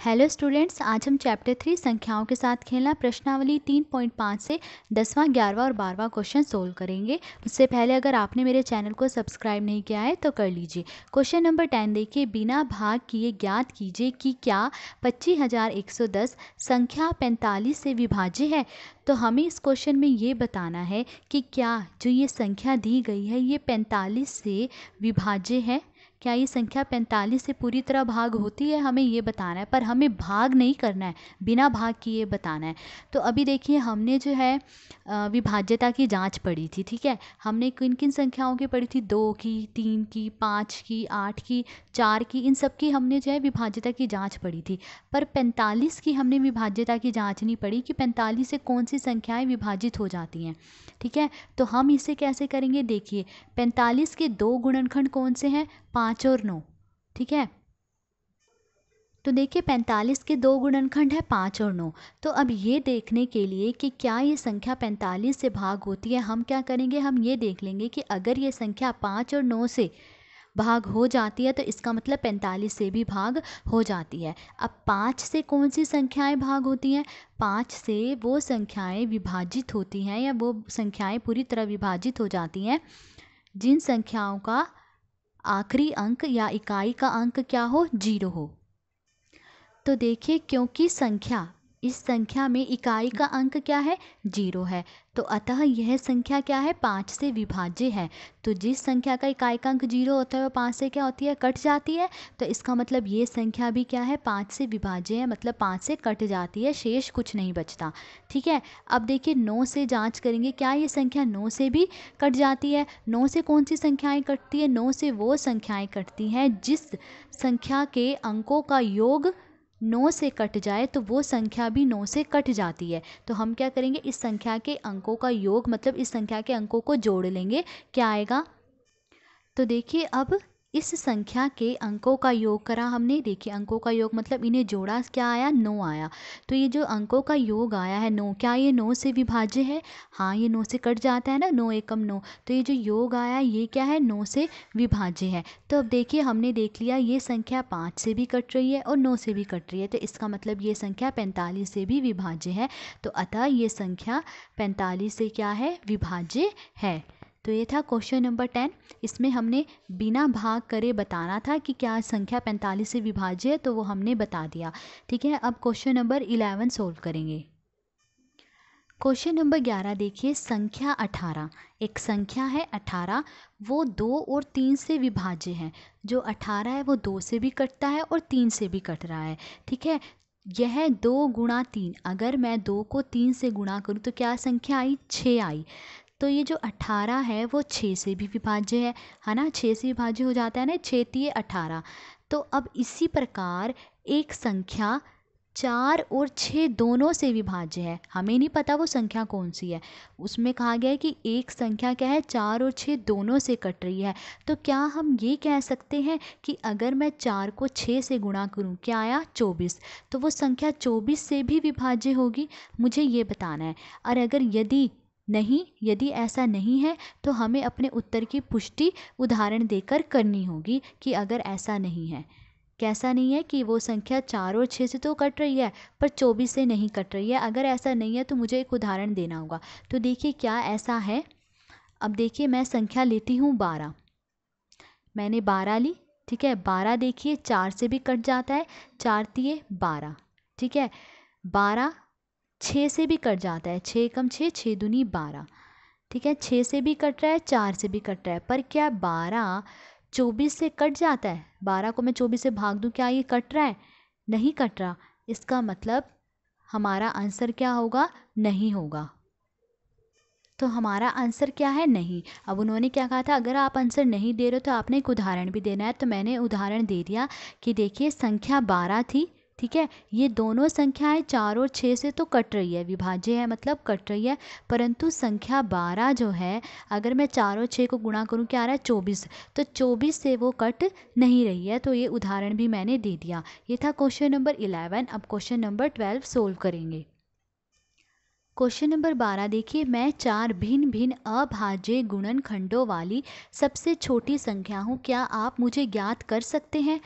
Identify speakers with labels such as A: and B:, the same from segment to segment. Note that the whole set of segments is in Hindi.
A: हेलो स्टूडेंट्स, आज हम चैप्टर 3 संख्याओं के साथ खेलना प्रश्नावली 3.5 से 10वां 11वां और 12वां क्वेश्चन सोल्व करेंगे। उससे पहले अगर आपने मेरे चैनल को सब्सक्राइब नहीं किया है तो कर लीजिए। क्वेश्चन नंबर 10 देखिए, बिना भाग किए ज्ञात कीजिए कि क्या 25,110 संख्या 45 से विभाज्य है। तो हमें इस क्वेश्चन में ये बताना है कि क्या जो ये संख्या दी गई है ये 45 से विभाज्य है। क्या ये संख्या 45 से पूरी तरह भाग होती है, हमें ये बताना है। पर हमें भाग नहीं करना है, बिना भाग किए बताना है। तो अभी देखिए, हमने जो है विभाज्यता की जांच पढ़ी थी। ठीक है, हमने किन किन संख्याओं की पढ़ी थी? 2 की, 3 की, 5 की, 8 की, 4 की, इन सब की हमने जो है विभाज्यता की जांच पढ़ी थी। पर 45 की हमने विभाज्यता की जांच नहीं पढ़ी कि 45 से कौन सी संख्याएं विभाजित हो जाती हैं। ठीक है, तो हम इसे कैसे करेंगे? देखिए, 45 के दो गुणनखंड कौन से हैं? 5 और 9। ठीक है, तो देखिए 45 के दो गुणनखंड है 5 और 9। तो अब ये देखने के लिए कि क्या ये संख्या 45 से भाग होती है, हम क्या करेंगे? हम ये देख लेंगे कि अगर ये संख्या 5 और 9 से भाग हो जाती है तो इसका मतलब 45 से भी भाग हो जाती है। अब 5 से कौन सी संख्याएं भाग होती हैं? 5 से वो संख्याएं विभाजित होती हैं या वो संख्याएं पूरी तरह विभाजित हो जाती हैं जिन संख्याओं का आखिरी अंक या इकाई का अंक क्या हो? 0 हो। तो देखिए, क्योंकि इस संख्या में इकाई का अंक क्या है? 0 है, तो अतः यह संख्या क्या है? 5 से विभाज्य है। तो जिस संख्या का इकाई का अंक 0 होता है वो 5 से क्या होती है? कट जाती है। तो इसका मतलब ये संख्या भी क्या है? 5 से विभाज्य है, मतलब 5 से कट जाती है, शेष कुछ नहीं बचता। ठीक है, अब देखिए 9 से जांच करेंगे, क्या ये संख्या 9 से भी कट जाती है? 9 से कौन सी संख्याएं कटती है? 9 से वो संख्याएं कटती हैं जिस संख्या के अंकों का योग 9 से कट जाए, तो वो संख्या भी 9 से कट जाती है। तो हम क्या करेंगे? इस संख्या के अंकों का योग, मतलब इस संख्या के अंकों को जोड़ लेंगे। क्या आएगा? तो देखिए, अब इस संख्या के अंकों का योग करा हमने। देखिए, अंकों का योग मतलब इन्हें जोड़ा, क्या आया? 9 आया। तो ये जो अंकों का योग आया है 9, क्या ये 9 से विभाज्य है? हाँ, ये 9 से कट जाता है ना, 9 एकम 9। तो ये जो योग आया ये क्या है? 9 से विभाज्य है। तो अब देखिए, हमने देख लिया ये संख्या 5 से भी कट रही है और 9 से भी कट रही है, तो इसका मतलब ये संख्या 45 से भी विभाज्य है। तो अतः ये संख्या 45 से क्या है? विभाज्य है। तो ये था क्वेश्चन नंबर 10। इसमें हमने बिना भाग करे बताना था कि क्या संख्या 45 से विभाज्य है, तो वो हमने बता दिया। ठीक है, अब क्वेश्चन नंबर 11 सोल्व करेंगे। क्वेश्चन नंबर 11 देखिए, संख्या 18। एक संख्या है 18, वो 2 और 3 से विभाज्य है। जो 18 है वो 2 से भी कटता है और 3 से भी कट रहा है। ठीक है, यह 2 गुणा 3, अगर मैं 2 को 3 से गुणा करूँ तो क्या संख्या आई? 6 आई। तो ये जो 18 है वो 6 से भी विभाज्य है ना? 6 से विभाज्य हो जाता है ना, 6 तिये 18। तो अब इसी प्रकार एक संख्या 4 और 6 दोनों से विभाज्य है। हमें नहीं पता वो संख्या कौन सी है, उसमें कहा गया है कि एक संख्या क्या है? 4 और 6 दोनों से कट रही है। तो क्या हम ये कह सकते हैं कि अगर मैं 4 को 6 से गुणा करूं, क्या आया? 24। तो वो संख्या 24 से भी विभाज्य होगी, मुझे ये बताना है। और अगर यदि ऐसा नहीं है तो हमें अपने उत्तर की पुष्टि उदाहरण देकर करनी होगी कि अगर ऐसा नहीं है। कैसा नहीं है? कि वो संख्या 4 और 6 से तो कट रही है पर 24 से नहीं कट रही है। अगर ऐसा नहीं है तो मुझे एक उदाहरण देना होगा। तो देखिए, क्या ऐसा है? अब देखिए, मैं संख्या लेती हूँ 12। मैंने 12 ली। ठीक है, 12 देखिए 4 से भी कट जाता है, 4 तिये 12। ठीक है, 12 6 से भी कट जाता है, 6 कम 6, 6 दूनी 12। ठीक है, 6 से भी कट रहा है, 4 से भी कट रहा है। पर क्या 12 24 से कट जाता है? 12 को मैं 24 से भाग दूं, क्या ये कट रहा है? नहीं कट रहा। इसका मतलब हमारा आंसर क्या होगा? नहीं होगा। तो हमारा आंसर क्या है? नहीं। अब उन्होंने क्या कहा था? अगर आप आंसर नहीं दे रहे हो तो आपने एक उदाहरण भी देना है। तो मैंने उदाहरण दे दिया कि देखिए, संख्या 12 थी। ठीक है, ये दोनों संख्याएं 4 और 6 से तो कट रही है, विभाज्य है मतलब कट रही है। परंतु संख्या 12 जो है, अगर मैं 4 और 6 को गुणा करूं, क्या आ रहा है? 24। तो 24 से वो कट नहीं रही है। तो ये उदाहरण भी मैंने दे दिया। ये था क्वेश्चन नंबर 11। अब क्वेश्चन नंबर 12 सोल्व करेंगे। क्वेश्चन नंबर 12 देखिए, मैं 4 भिन्न भिन्न अभाज्य गुणनखंडों वाली सबसे छोटी संख्या हूँ, क्या आप मुझे ज्ञात कर सकते हैं?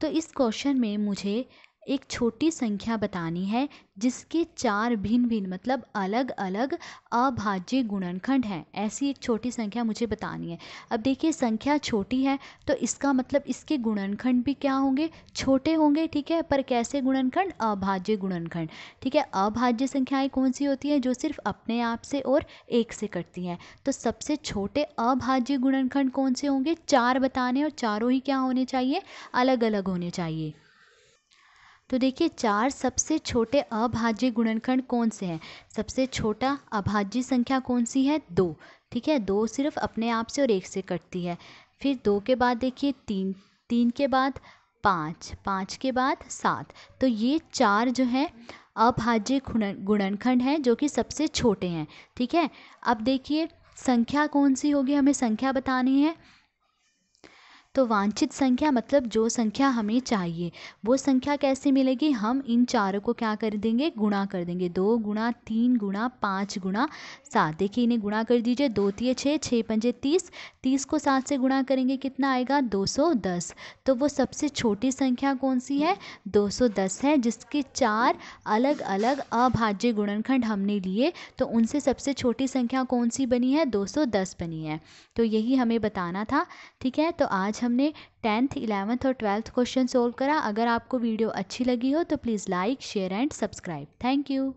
A: तो इस क्वेश्चन में मुझे एक छोटी संख्या बतानी है जिसके 4 भिन्न भिन्न मतलब अलग अलग अभाज्य गुणनखंड हैं। ऐसी एक छोटी संख्या मुझे बतानी है। अब देखिए संख्या छोटी है तो इसका मतलब इसके गुणनखंड भी क्या होंगे, छोटे होंगे, ठीक है। पर कैसे गुणनखंड, अभाज्य गुणनखंड, ठीक है। अभाज्य संख्याएं कौन सी होती हैं, जो सिर्फ अपने आप से और 1 से कटती हैं। तो सबसे छोटे अभाज्य गुणनखंड कौन से होंगे, 4 बताने, और चारों ही क्या होने चाहिए, अलग अलग होने चाहिए। तो देखिए 4 सबसे छोटे अभाज्य गुणनखंड कौन से हैं। सबसे छोटा अभाज्य संख्या कौन सी है, 2, ठीक है। 2 सिर्फ अपने आप से और 1 से कटती है। फिर 2 के बाद देखिए 3, 3 के बाद 5, 5 के बाद 7। तो ये 4 जो हैं अभाज्य गुणनखंड हैं जो कि सबसे छोटे हैं, ठीक है। अब देखिए संख्या कौन सी होगी, हमें संख्या बतानी है। तो वांछित संख्या मतलब जो संख्या हमें चाहिए वो संख्या कैसे मिलेगी, हम इन चारों को क्या कर देंगे, गुणा कर देंगे। 2 गुणा 3 गुणा 5 गुणा 7। देखिए इन्हें गुणा कर दीजिए, 2 तिये 6, 6 पंजे 30, 30 को 7 से गुणा करेंगे कितना आएगा, 210। तो वो सबसे छोटी संख्या कौन सी है, 210 है, जिसके 4 अलग अलग अभाज्य गुणनखंड हमने लिए। तो उनसे सबसे छोटी संख्या कौन सी बनी है, 210 बनी है। तो यही हमें बताना था, ठीक है। तो आज हमने 10th 11th और 12th क्वेश्चन सोल्व करा। अगर आपको वीडियो अच्छी लगी हो तो please like share and subscribe. Thank you.